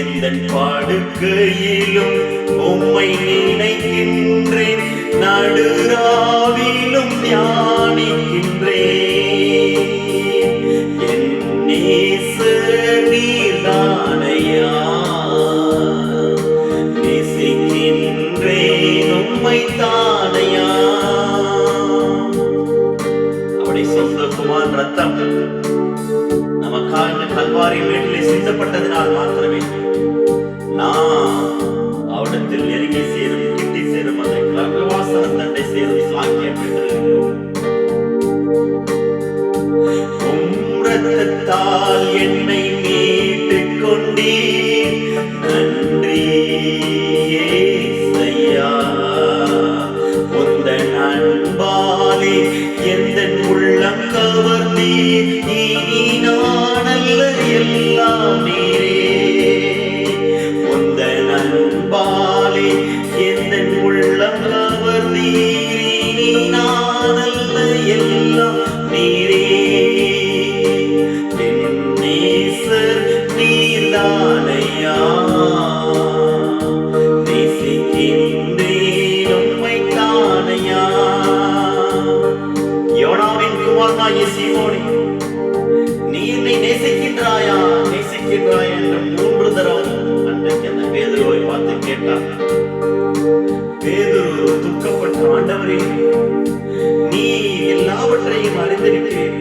எந்தன் பாடுக்கையிலும் உம்மை நினைக்கின்றேன், நடுராவிலும் தியானிக்கின்றேன். என் நேசர் நீர்தானையா, நேசிக்கின்றேன் உம்மை தானையா. அவருடைய சொந்த குமார் ரத்தம் நமக்காக கல்வாரி மேட்டிலே சிந்தப்பட்டதினால் மாத்திரமே நாம் அவரிடத்தில் நெருங்கி சேரும், கிட்டி சேரும், அந்த கிரகவாசன தண்டை சேரும் சாக்கியம் பெற்றிருக்கிறோம். ரத்தத்தால் என்னை மீட்டுக் கொண்டீர், நன்றி ஏசையா. உந்தன் அன்பாலே எந்தன் உள்ளம் கவர்ந்தீர், இனி நான் அல்ல எல்லாம் நீரே. உந்தன் அன்பாலே எந்தன் உள்ளம் கவர்ந்தீர், இனி நான் அல்ல எல்லாம் நீரே. நீர்தானையா, நேசிக்கின்றேன் உம்மை தானையா. யோனாவின் குமாரனாகிய சீமோனே, நீ என்னை நேசிக்கின்றாயா நேசிக்கின்றாயா என்று 3 தடவை அன்றைக்கு அந்த பேதுருவை பார்த்து கேட்டார். பேதுரு துக்கப்பட்ட, ஆண்டவரே நீ எல்லாவற்றையும் அறிந்திருக்கிறேன்,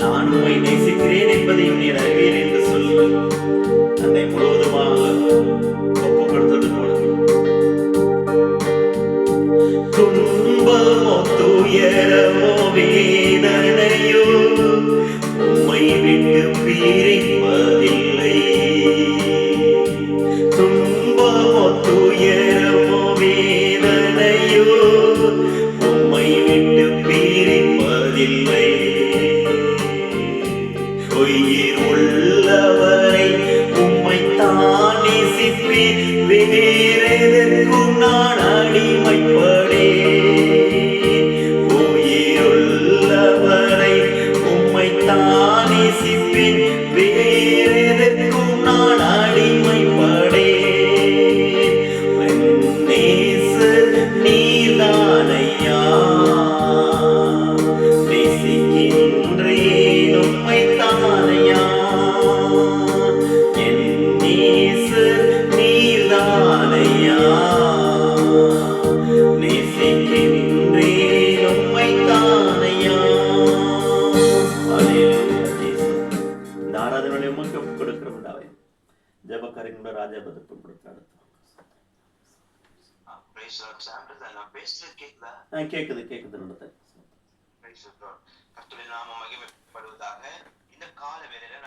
நான் உம்மை நேசிக்கிறேன் என்பதையும் நீர் அறிவீர் என்று சொல்லி தன்னை முழுவதுமாக ஒப்பு கொடுத்தது போல. துன்பமோ துயரமோ வேதனையோ உம்மை விட்டு பிரிப்பதில்லை. துன்பமோ துயரமோ வேதனையோ உம்மை விட்டு பிரிப்பதில்லை. உயிர் உள்ளவரை உம்மை தான் நேசிப்பேன், வேறெதற்கும் நான் அடிமைப்படேன். உயிர் உள்ளவரை உம்மை தான் நேசிப்பேன், வேறெதற்கும் நான் அடிமைப்படேன். நேசர் நீர்தானையா, நேசிக்கின்றேன் உம்மை தானையா. என் நேசர் நீர்தானையா, நேசிக்கின்றேன் உம்மை தானையா. இந்த ஆராதனை உமக்கு கொடுக்கிறோம். ஜெபக்காரங்களோட ராஜாபதத்தை கொடுத்தாரு. கேக்குது கர்த்தருடைய நாமம் மகிமைப்படுவதாக. இந்த கால வேளையில